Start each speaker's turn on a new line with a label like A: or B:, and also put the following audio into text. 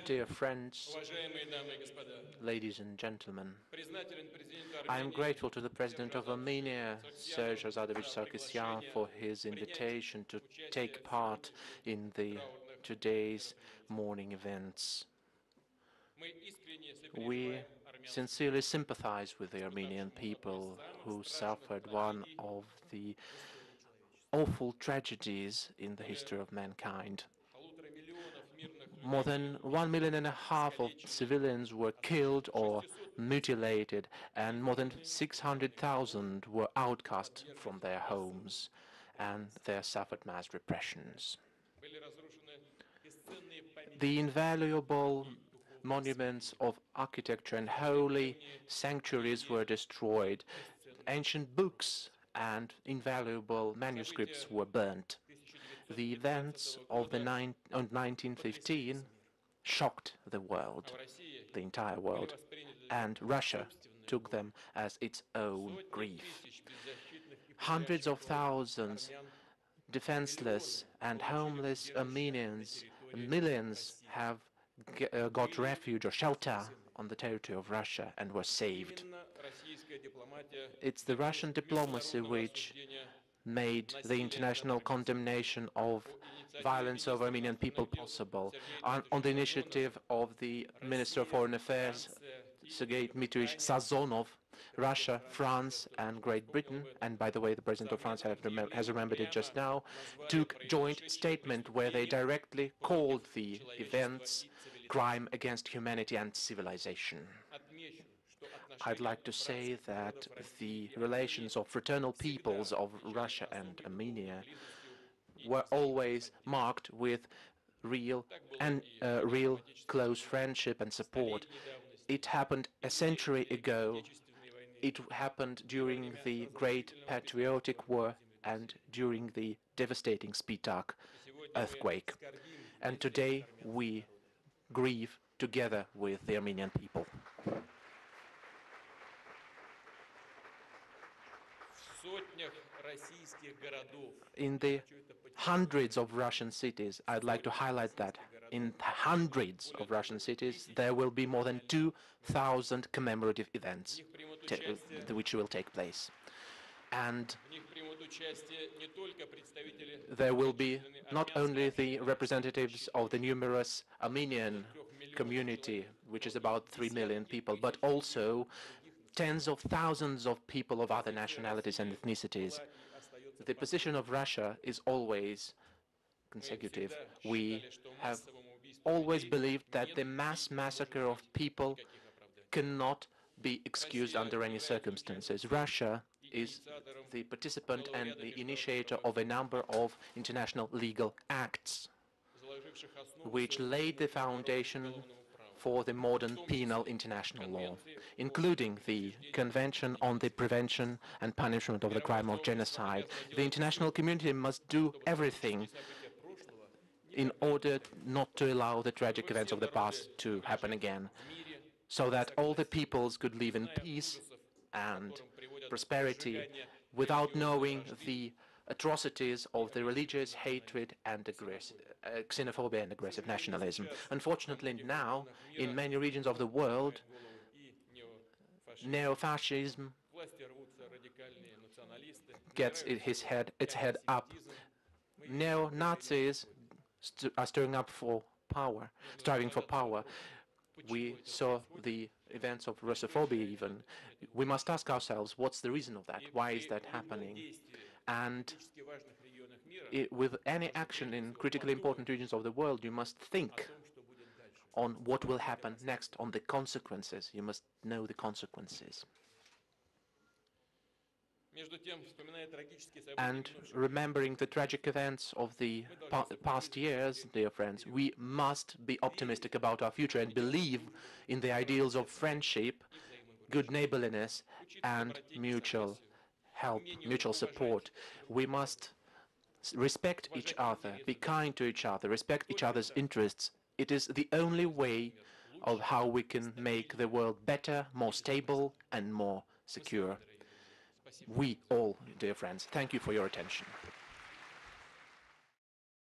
A: Dear friends, ladies and gentlemen, I am grateful to the President of Armenia, Serge Azadovich Sarkisyan, for his invitation to take part in today's morning events. We sincerely sympathize with the Armenian people who suffered one of the awful tragedies in the history of mankind. More than 1.5 million of civilians were killed or mutilated, and more than 600,000 were outcast from their homes, and they suffered mass repressions. The invaluable monuments of architecture and holy sanctuaries were destroyed. Ancient books and invaluable manuscripts were burnt. The events of 1915 shocked the world, the entire world, and Russia took them as its own grief. Hundreds of thousands defenseless and homeless Armenians, millions have got refuge or shelter on the territory of Russia and were saved. It's the Russian diplomacy which made the international condemnation of violence over Armenian people possible. On the initiative of the Minister of Foreign Affairs, Sergei Dmitrievich Sazonov, Russia, France, and Great Britain, and by the way, the President of France has remembered it just now, took joint statement where they directly called the events crime against humanity and civilization. I'd like to say that the relations of fraternal peoples of Russia and Armenia were always marked with real close friendship and support. It happened a century ago. It happened during the Great Patriotic War and during the devastating Spitak earthquake. And today we grieve together with the Armenian people. In the hundreds of Russian cities, I'd like to highlight that in hundreds of Russian cities, there will be more than 2,000 commemorative events which will take place. And there will be not only the representatives of the numerous Armenian community, which is about 3 million people, but also tens of thousands of people of other nationalities and ethnicities. The position of Russia is always consecutive. We have always believed that the mass massacre of people cannot be excused under any circumstances. Russia is the participant and the initiator of a number of international legal acts which laid the foundation for the modern penal international law, including the Convention on the Prevention and Punishment of the Crime of Genocide. The international community must do everything in order not to allow the tragic events of the past to happen again, so that all the peoples could live in peace and prosperity without knowing the atrocities of the religious hatred and xenophobia and aggressive nationalism. Unfortunately, now, in many regions of the world, neo-fascism gets its head up. Neo-Nazis are striving for power. We saw the events of Russophobia even. We must ask ourselves, what's the reason of that? Why is that happening? And with any action in critically important regions of the world, you must think on what will happen next, on the consequences. You must know the consequences. And remembering the tragic events of the past years, dear friends, we must be optimistic about our future and believe in the ideals of friendship, good neighborliness, and mutual help, mutual support. We must respect each other, be kind to each other, respect each other's interests. It is the only way of how we can make the world better, more stable, and more secure. We all, dear friends, thank you for your attention.